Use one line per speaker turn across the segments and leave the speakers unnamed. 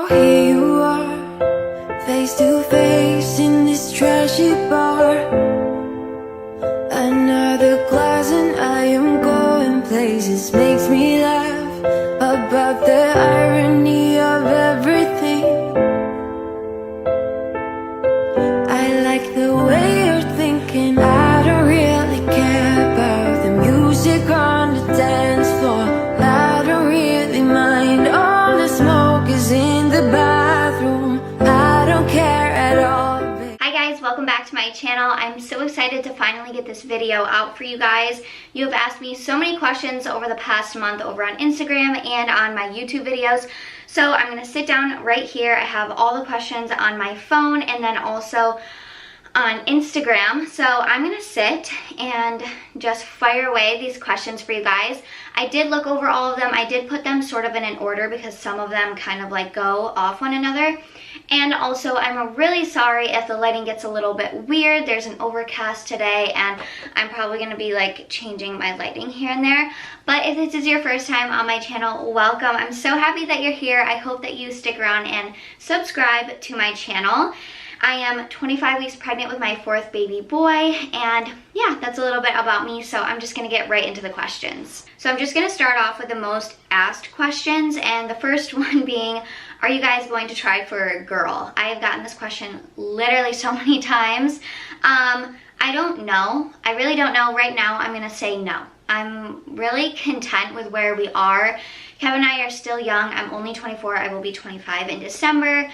here you are, face to face in this trashy bar. Another glass and I am going places. Makes me laugh about the irony of everything. I like the way you're thinking. I don't really care about the music on the dance floor. I don't really mind. All the smoke is in the bathroom. I don't care at all.
Hi guys, welcome back to my channel. I'm so excited to finally get this video out for you guys. You have asked me so many questions over the past month over on Instagram and on my YouTube videos. So I'm going to sit down right here. I have all the questions on my phone and then also on Instagram. So I'm going to sit and just fire away these questions for you guys. I did look over all of them. I did put them sort of in an order because some of them kind of like go off one another. And also, I'm really sorry if the lighting gets a little bit weird. There's an overcast today and I'm probably going to be like changing my lighting here and there. But if this is your first time on my channel, welcome. I'm so happy that you're here. I hope that you stick around and subscribe to my channel. I am 25 weeks pregnant with my 4th baby boy, and yeah, that's a little bit about me, so I'm just gonna get right into the questions. So I'm just gonna start off with the most asked questions, and the first one being, are you guys going to try for a girl? I have gotten this question literally so many times. I don't know. I really don't know. Right now, I'm gonna say no. I'm really content with where we are. Kevin and I are still young. I'm only 24. I will be 25 in December,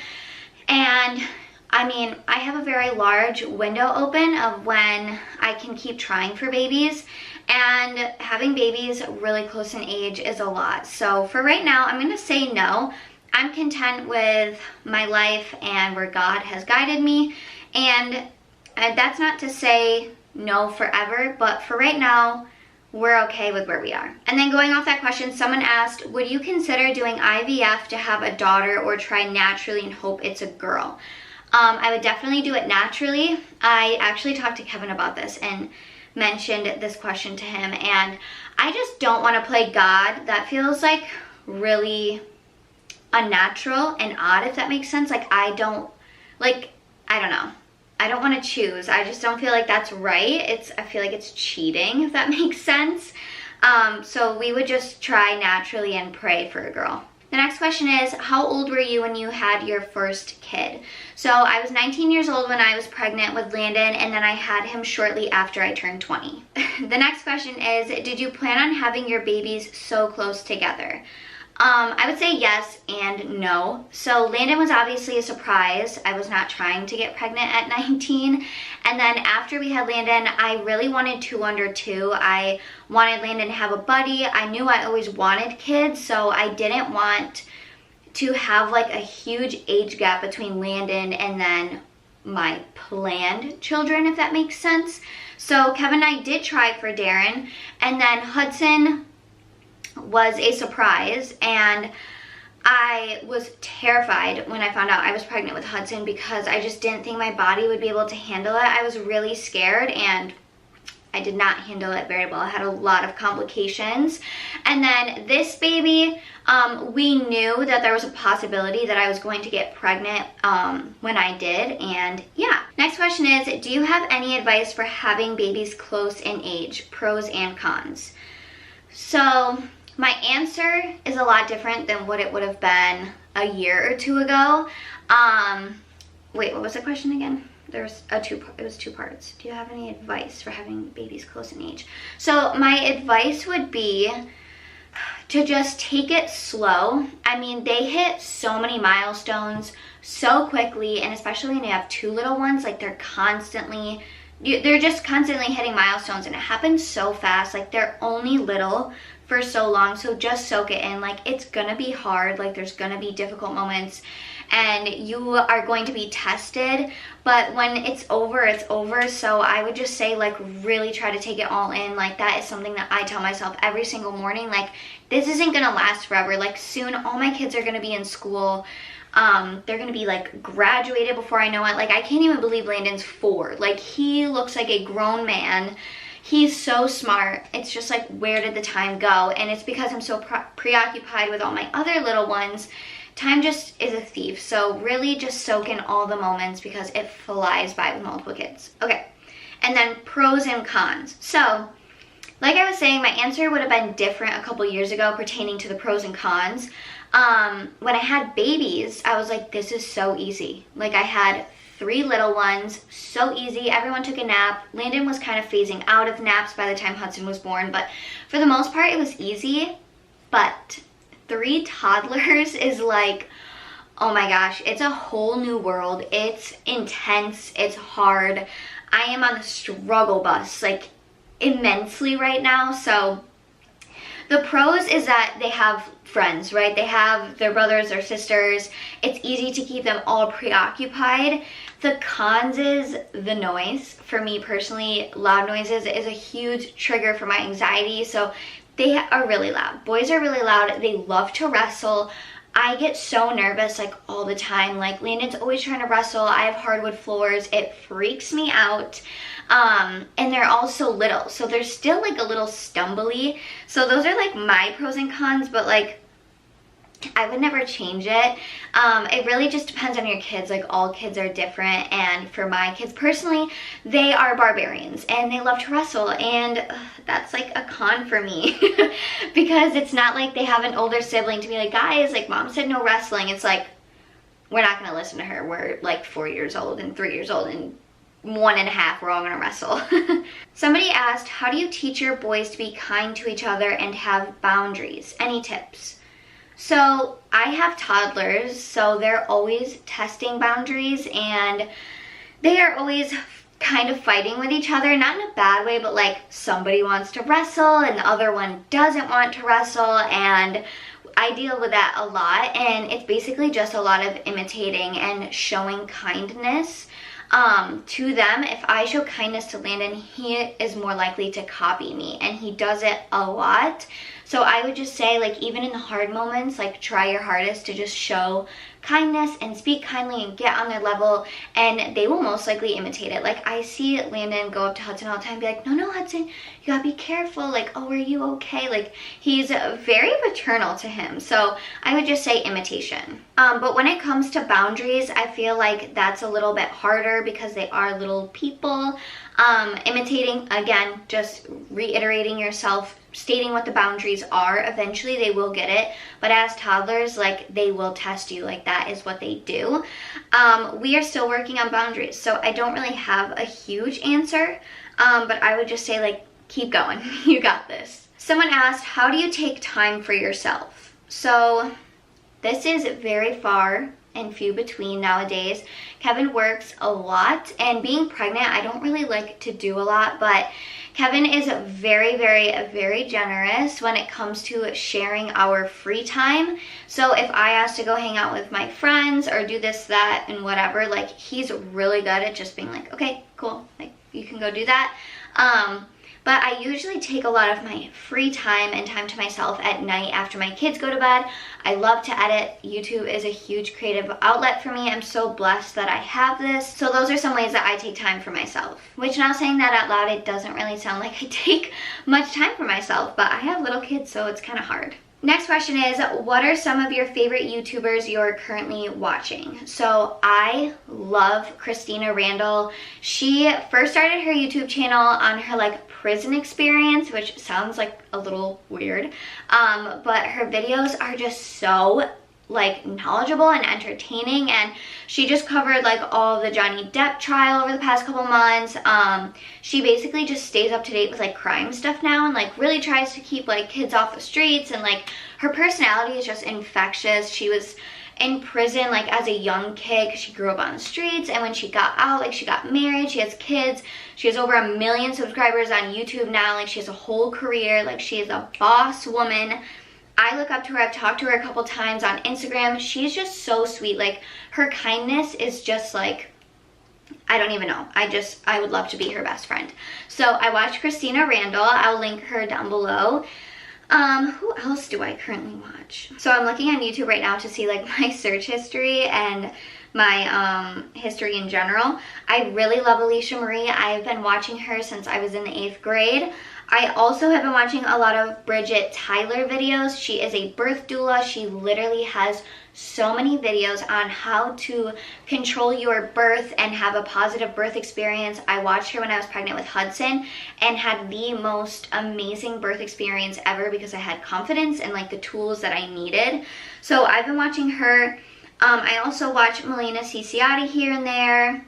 and I mean, I have a very large window open of when I can keep trying for babies, and having babies really close in age is a lot. So for right now, I'm gonna say no. I'm content with my life and where God has guided me, and that's not to say no forever, but for right now, we're okay with where we are. And then going off that question, someone asked, would you consider doing IVF to have a daughter or try naturally and hope it's a girl? I would definitely do it naturally. I actually talked to Kevin about this and mentioned this question to him, and I just don't want to play God. That feels like really unnatural and odd, if that makes sense. Like I don't know. I don't want to choose. I just don't feel like that's right. I feel like it's cheating, if that makes sense. So we would just try naturally and pray for a girl. The next question is, how old were you when you had your first kid? So I was 19 years old when I was pregnant with Landon, and then I had him shortly after I turned 20. The next question is, did you plan on having your babies so close together? I would say yes and no. So Landon was obviously a surprise. I was not trying to get pregnant at 19. And then after we had Landon, I really wanted 2 under 2. I wanted Landon to have a buddy. I knew I always wanted kids, so I didn't want to have like a huge age gap between Landon and then my planned children, if that makes sense. So Kevin and I did try for Darren, and then Hudson was a surprise, and I was terrified when I found out I was pregnant with Hudson because I just didn't think my body would be able to handle it. I was really scared, and I did not handle it very well. I had a lot of complications. And then this baby, we knew that there was a possibility that I was going to get pregnant when I did, and yeah. Next question is, do you have any advice for having babies close in age, pros and cons? So my answer is a lot different than what it would have been a year or 2 ago. Wait, what was the question again? It was 2 parts. Do you have any advice for having babies close in age? So my advice would be to just take it slow. I mean, they hit so many milestones so quickly, and especially when you have 2 little ones, like they're just constantly hitting milestones, and it happens so fast. Like they're only little for so long, so just soak it in. Like it's gonna be hard, like there's gonna be difficult moments, and you are going to be tested, but when it's over, it's over. So I would just say, like, really try to take it all in. Like that is something that I tell myself every single morning. Like this isn't gonna last forever. Like soon all my kids are gonna be in school. They're gonna be like graduated before I know it. Like I can't even believe Landon's 4. Like he looks like a grown man. He's so smart. It's just like, where did the time go? And it's because I'm so preoccupied with all my other little ones time just is a thief. So really just soak in all the moments because it flies by with multiple kids. Okay, and then pros and cons. So like I was saying, my answer would have been different a couple years ago pertaining to the pros and cons. When I had babies, I was like, this is so easy. Like I had 3 little ones, so easy. Everyone took a nap. Landon was kind of phasing out of naps by the time Hudson was born, but for the most part, it was easy. But 3 toddlers is like, oh my gosh, it's a whole new world. It's intense. It's hard. I am on the struggle bus, like immensely right now. So the pros is that they have friends, right? They have their brothers or sisters. It's easy to keep them all preoccupied. The cons is the noise. For me personally, loud noises is a huge trigger for my anxiety. So they are really loud. Boys are really loud. They love to wrestle. I get so nervous like all the time. Like Landon's always trying to wrestle. I have hardwood floors. It freaks me out. And they're all so little. So they're still like a little stumbly. So those are like my pros and cons, but like I would never change it. It really just depends on your kids. Like all kids are different, and for my kids personally, they are barbarians and they love to wrestle, and that's like a con for me because it's not like they have an older sibling to be like, guys, like mom said no wrestling. It's like, we're not going to listen to her. We're like 4 years old and 3 years old and 1.5, we're all gonna wrestle. Somebody asked, how do you teach your boys to be kind to each other and have boundaries? Any tips? So I have toddlers, so they're always testing boundaries and they are always kind of fighting with each other, not in a bad way, but like somebody wants to wrestle and the other one doesn't want to wrestle, and I deal with that a lot, and it's basically just a lot of imitating and showing kindness to them. If I show kindness to Landon, he is more likely to copy me, and he does it a lot. So I would just say, like, even in the hard moments, like, try your hardest to just show kindness and speak kindly and get on their level, and they will most likely imitate it. Like, I see Landon go up to Hudson all the time and be like, no, Hudson, you gotta be careful. Like, oh, are you okay? Like, he's very paternal to him. So I would just say imitation. But when it comes to boundaries, I feel like that's a little bit harder because they are little people. Imitating, again, just reiterating yourself, stating what the boundaries are. Eventually they will get it, but as toddlers, like, they will test you. Like, that is what they do. We are still working on boundaries, so I don't really have a huge answer, but I would just say, like, keep going. You got this. Someone asked, how do you take time for yourself? So this is very far and few between nowadays. Kevin works a lot, and being pregnant, I don't really like to do a lot, but Kevin is very, very generous when it comes to sharing our free time. So if I ask to go hang out with my friends or do this, that, and whatever, like, he's really good at just being like, okay, cool, like, you can go do that. But I usually take a lot of my free time and time to myself at night after my kids go to bed. I love to edit. YouTube is a huge creative outlet for me. I'm so blessed that I have this. So those are some ways that I take time for myself. Which, now saying that out loud, it doesn't really sound like I take much time for myself, but I have little kids, so it's kind of hard. Next question is, what are some of your favorite YouTubers you're currently watching? So I love Christina Randall. She first started her YouTube channel on her like prison experience, which sounds like a little weird, but her videos are just so like knowledgeable and entertaining, and she just covered like all of the Johnny Depp trial over the past couple months. She basically just stays up to date with like crime stuff now, and like really tries to keep like kids off the streets, and like her personality is just infectious. She was in prison like as a young kid because she grew up on the streets, and when she got out, like, she got married, she has kids, she has over 1 million subscribers on YouTube now, like, she has a whole career, like, she is a boss woman. I look up to her. I've talked to her a couple times on Instagram. She's just so sweet. Like, her kindness is just like, I don't even know. I would love to be her best friend. So I watch Christina Randall. I'll link her down below. Who else do I currently watch? So I'm looking on YouTube right now to see like my search history and my history in general. I really love Alicia Marie. I've been watching her since I was in the 8th grade. I also have been watching a lot of Bridget Tyler videos. She is a birth doula. She literally has so many videos on how to control your birth and have a positive birth experience. I watched her when I was pregnant with Hudson and had the most amazing birth experience ever because I had confidence and like the tools that I needed. So I've been watching her. I also watch Melina Ciciotti here and there.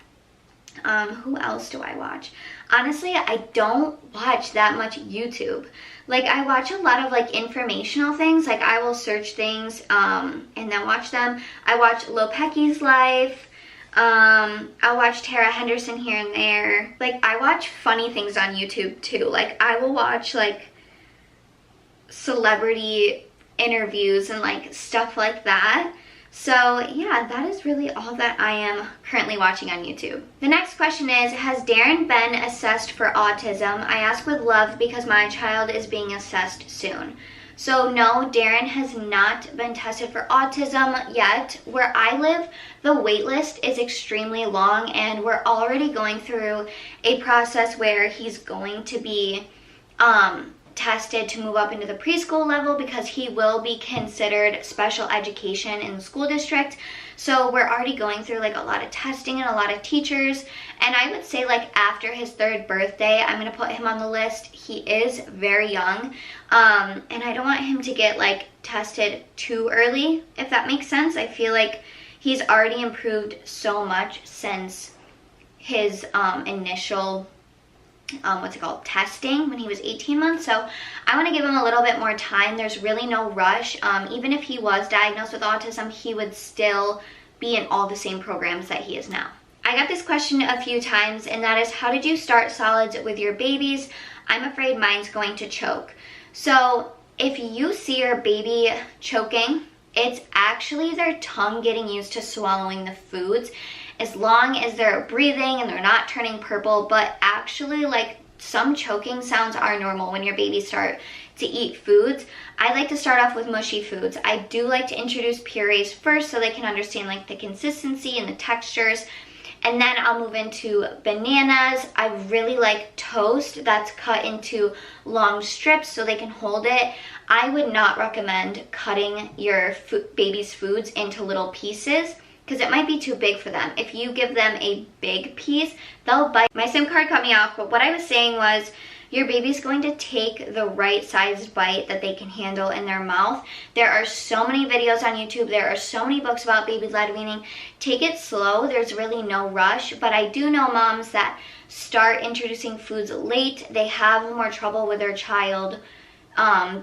Who else do I watch? Honestly, I don't watch that much YouTube. Like, I watch a lot of like informational things. Like, I will search things and then watch them. I watch Lopecki's life. I'll watch Tara Henderson here and there. Like, I watch funny things on YouTube too. Like, I will watch like celebrity interviews and like stuff like that. So yeah, that is really all that I am currently watching on YouTube. The next question is, has Darren been assessed for autism? I ask with love because my child is being assessed soon. So no, Darren has not been tested for autism yet. Where I live, the wait list is extremely long and we're already going through a process where he's going to be tested to move up into the preschool level because he will be considered special education in the school district. So we're already going through like a lot of testing and a lot of teachers, and I would say like after his 3rd birthday I'm gonna put him on the list. He is very young, and I don't want him to get like tested too early, if that makes sense. I feel like he's already improved so much since his initial testing when he was 18 months. So I want to give him a little bit more time. There's really no rush. Even if he was diagnosed with autism, he would still be in all the same programs that he is now. I got this question a few times, and that is, how did you start solids with your babies? I'm afraid mine's going to choke. So if you see your baby choking, it's actually their tongue getting used to swallowing the foods. As long as they're breathing and they're not turning purple, but actually like some choking sounds are normal when your babies start to eat foods. I like to start off with mushy foods. I do like to introduce purees first so they can understand like the consistency and the textures. And then I'll move into bananas. I really like toast that's cut into long strips so they can hold it. I would not recommend cutting your baby's foods into little pieces because it might be too big for them. If you give them a big piece, they'll bite. My SIM card cut me off, but what I was saying was your baby's going to take the right sized bite that they can handle in their mouth. There are so many videos on YouTube. There are so many books about baby-led weaning. Take it slow. There's really no rush, but I do know moms that start introducing foods late. They have more trouble with their child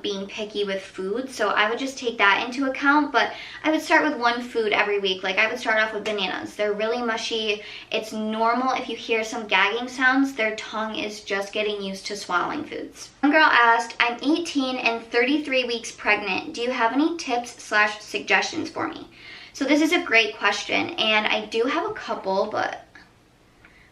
being picky with food, so I would just take that into account. But I would start with one food every week. Like, I would start off with bananas. They're really mushy. It's normal if you hear some gagging sounds. Their tongue is just getting used to swallowing foods. One girl asked, I'm 18 and 33 weeks pregnant. Do you have any tips/suggestions for me? So this is a great question, and I do have a couple, but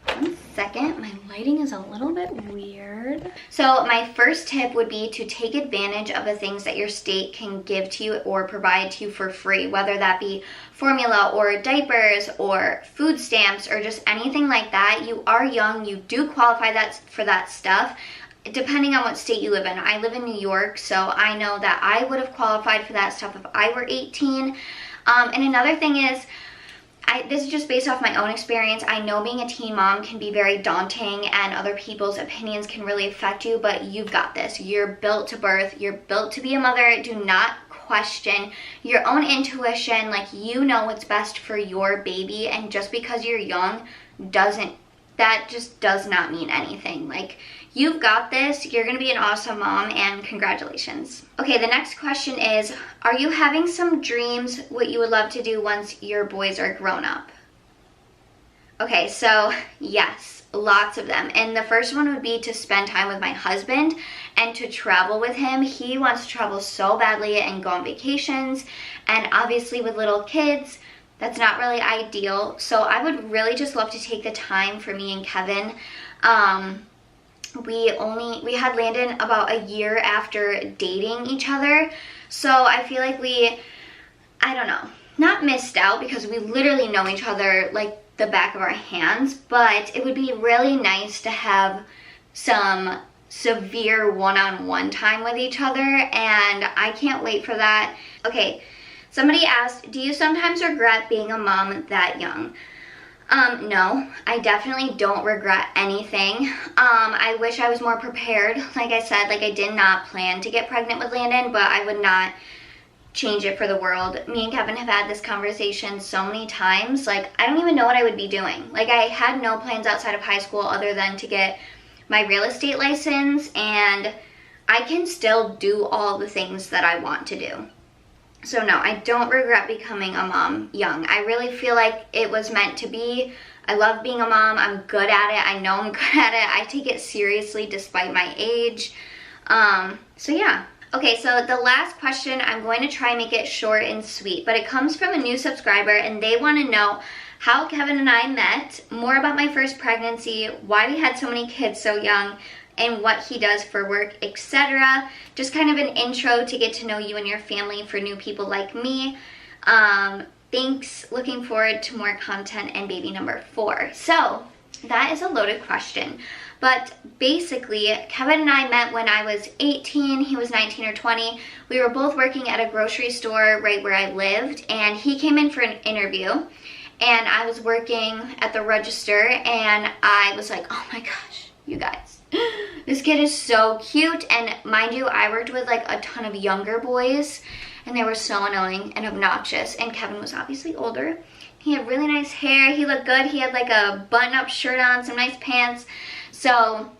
one second, my lighting is a little bit weird. So my first tip would be to take advantage of the things that your state can give to you or provide to you for free, whether that be formula or diapers or food stamps or just anything like that. You are young, you do qualify for that stuff, depending on what state you live in. I live in New York, so I know that I would have qualified for that stuff if I were 18. And another thing is, this is just based off my own experience. I know being a teen mom can be very daunting and other people's opinions can really affect you, but you've got this. You're built to birth. You're built to be a mother. Do not question your own intuition. Like, you know what's best for your baby, and just because you're young that just does not mean anything. Like, you've got this. You're going to be an awesome mom, and congratulations. Okay, the next question is, are you having some dreams what you would love to do once your boys are grown up? Okay, so yes, lots of them. And the first one would be to spend time with my husband and to travel with him. He wants to travel so badly and go on vacations, and obviously with little kids, that's not really ideal. So I would really just love to take the time for me and Kevin. We had Landon about a year after dating each other. So I feel like I don't know, not missed out because we literally know each other like the back of our hands, but it would be really nice to have some severe one-on-one time with each other, and I can't wait for that. Okay, Somebody asked, do you sometimes regret being a mom that young? No, I definitely don't regret anything. I wish I was more prepared. Like I said, like I did not plan to get pregnant with Landon, but I would not change it for the world. Me and Kevin have had this conversation so many times. Like, I don't even know what I would be doing. Like, I had no plans outside of high school other than to get my real estate license, and I can still do all the things that I want to do. So no, I don't regret becoming a mom young. I really feel like it was meant to be. I love being a mom. I'm good at it. I know I'm good at it. I take it seriously despite my age. So yeah. Okay, so the last question, I'm going to try and make it short and sweet, but it comes from a new subscriber, and they want to know how Kevin and I met, more about my first pregnancy, why we had so many kids so young, and what he does for work, etc. Just kind of an intro to get to know you and your family for new people like me. Thanks. Looking forward to more content and baby number 4. So that is a loaded question. But basically, Kevin and I met when I was 18, he was 19 or 20. We were both working at a grocery store right where I lived, and he came in for an interview, and I was working at the register, and I was like, oh my gosh, you guys, this kid is so cute. And mind you, I worked with like a ton of younger boys, and they were so annoying and obnoxious, and Kevin was obviously older. He had really nice hair, he looked good, he had like a button-up shirt on, some nice pants. So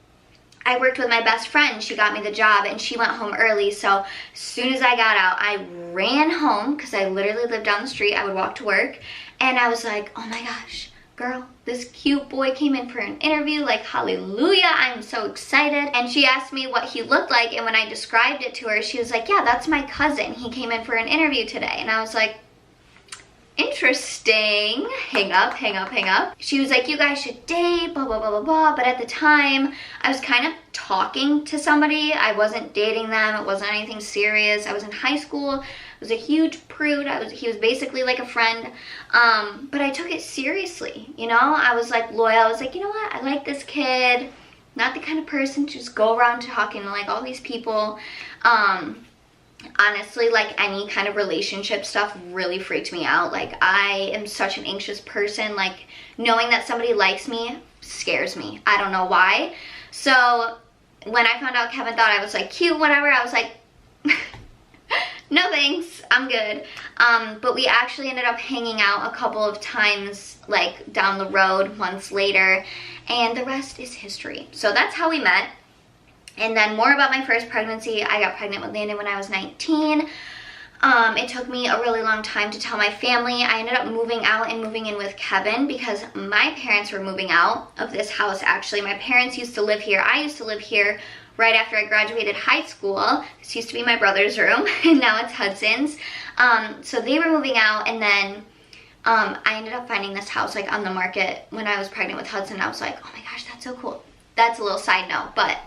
I worked with my best friend. She got me the job, and she went home early. So as soon as I got out, I ran home because I literally lived down the street. I would walk to work, and I was like, oh my gosh, girl, this cute boy came in for an interview. Like, hallelujah, I'm so excited. And she asked me what he looked like, and when I described it to her, she was like, yeah, that's my cousin. He came in for an interview today. And I was like, interesting. Hang up, hang up, hang up. She was like, you guys should date, blah, blah, blah, blah, blah. But at the time, I was kind of talking to somebody. I wasn't dating them. It wasn't anything serious. I was in high school. I was a huge prude. He was basically like a friend. But I took it seriously, you know? I was like loyal. I was like, you know what? I like this kid. Not the kind of person to just go around talking to like all these people. Honestly, like any kind of relationship stuff really freaked me out. Like, I am such an anxious person. Like, knowing that somebody likes me scares me. I don't know why. So when I found out Kevin thought I was like cute, whatever, I was like, no thanks, I'm good. But we actually ended up hanging out a couple of times, like down the road months later, and the rest is history. So that's how we met. And then more about my first pregnancy. I got pregnant with Landon when I was 19. It took me a really long time to tell my family. I ended up moving out and moving in with Kevin because my parents were moving out of this house, actually. My parents used to live here. I used to live here right after I graduated high school. This used to be my brother's room, and now it's Hudson's. So they were moving out, and then I ended up finding this house like on the market when I was pregnant with Hudson. I was like, oh my gosh, that's so cool. That's a little side note, but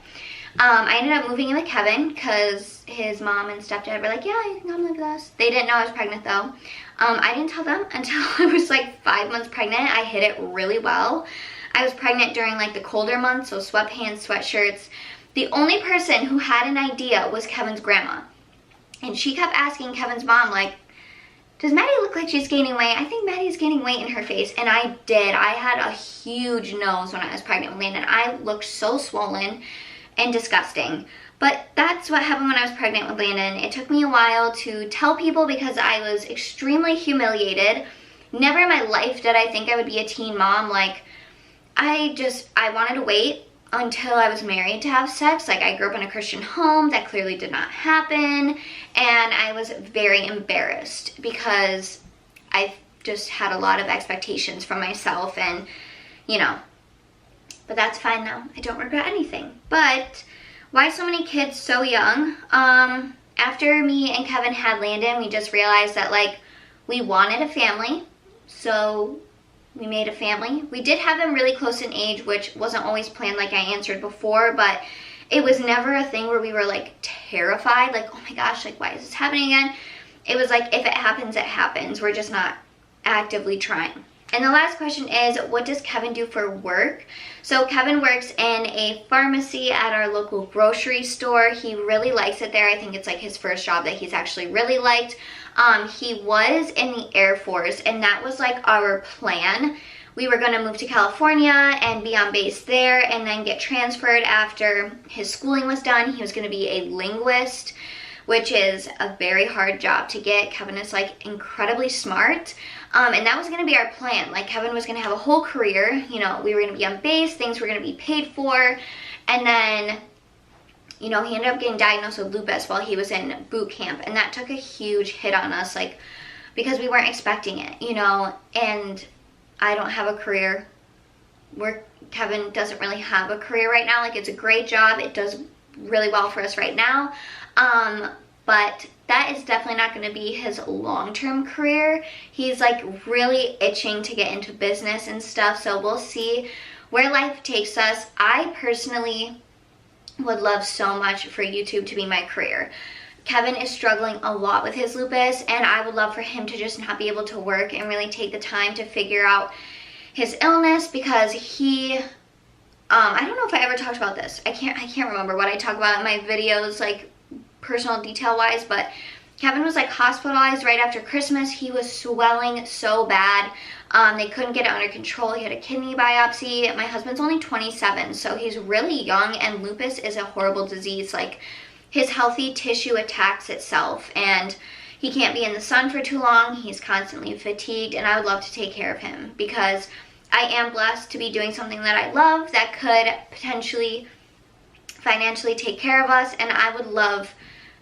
I ended up moving in with Kevin because his mom and stepdad were like, yeah, you can come live with us. They didn't know I was pregnant though. I didn't tell them until I was like 5 months pregnant. I hid it really well. I was pregnant during like the colder months, so sweatpants, sweatshirts. The only person who had an idea was Kevin's grandma. And she kept asking Kevin's mom, like, does Maddie look like she's gaining weight? I think Maddie's gaining weight in her face. And I did. I had a huge nose when I was pregnant with Landon. I looked so swollen and disgusting. But that's what happened when I was pregnant with Landon. It took me a while to tell people because I was extremely humiliated. Never in my life did I think I would be a teen mom. Like, I wanted to wait until I was married to have sex. Like, I grew up in a Christian home. That clearly did not happen. And I was very embarrassed because I just had a lot of expectations from myself, and, you know, but that's fine now. I don't regret anything. But why so many kids so young? After me and Kevin had Landon, we just realized that, like, we wanted a family. So we made a family. We did have them really close in age, which wasn't always planned like I answered before, but it was never a thing where we were like terrified, like, oh my gosh, like, why is this happening again? It was like, if it happens, it happens. We're just not actively trying. And the last question is, what does Kevin do for work? So Kevin works in a pharmacy at our local grocery store. He really likes it there. I think it's like his first job that he's actually really liked. He was in the Air Force, and that was like our plan. We were going to move to California and be on base there and then get transferred after his schooling was done. He was going to be a linguist, which is a very hard job to get. Kevin is like incredibly smart. And that was going to be our plan. Like, Kevin was going to have a whole career. You know, we were going to be on base, things were going to be paid for. And then, you know, he ended up getting diagnosed with lupus while he was in boot camp. And that took a huge hit on us, like, because we weren't expecting it, you know. And I don't have a career. Kevin doesn't really have a career right now. Like, it's a great job. It does really well for us right now. But that is definitely not going to be his long-term career. He's like really itching to get into business and stuff. So we'll see where life takes us. I personally would love so much for YouTube to be my career. Kevin is struggling a lot with his lupus, and I would love for him to just not be able to work and really take the time to figure out his illness, because he, I don't know if I ever talked about this. I can't remember what I talk about in my videos, like personal detail wise, but Kevin was like hospitalized right after Christmas. He was swelling so bad. They couldn't get it under control. He had a kidney biopsy. My husband's only 27, so he's really young, and lupus is a horrible disease. Like, his healthy tissue attacks itself, and he can't be in the sun for too long. He's constantly fatigued, and I would love to take care of him because I am blessed to be doing something that I love that could potentially financially take care of us, and I would love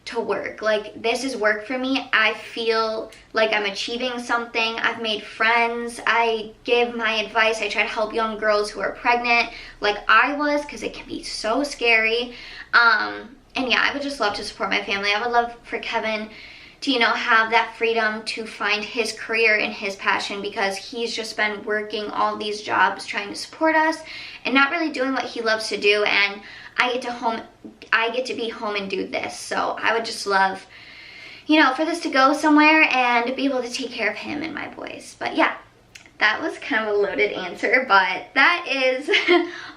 to work. Like, this is work for me. I feel like I'm achieving something. I've made friends. I give my advice. I try to help young girls who are pregnant like I was, because it can be so scary. And yeah, I would just love to support my family. I would love for Kevin to, you know, have that freedom to find his career and his passion, because he's just been working all these jobs trying to support us and not really doing what he loves to do. And I get to be home and do this. So I would just love, you know, for this to go somewhere and be able to take care of him and my boys. But yeah, that was kind of a loaded answer, but that is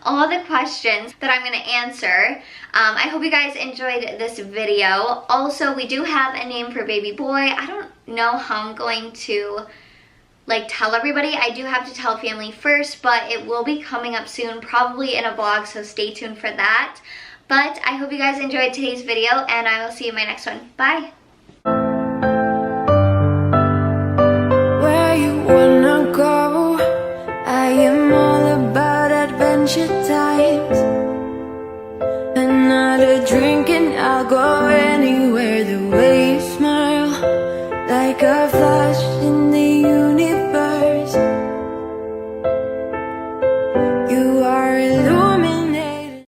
all the questions that I'm going to answer. I hope you guys enjoyed this video. Also, we do have a name for baby boy. I don't know how I'm going to like tell everybody. I do have to tell family first, but it will be coming up soon, probably in a vlog, so stay tuned for that. But I hope you guys enjoyed today's video, and I will see you in my next one. Bye!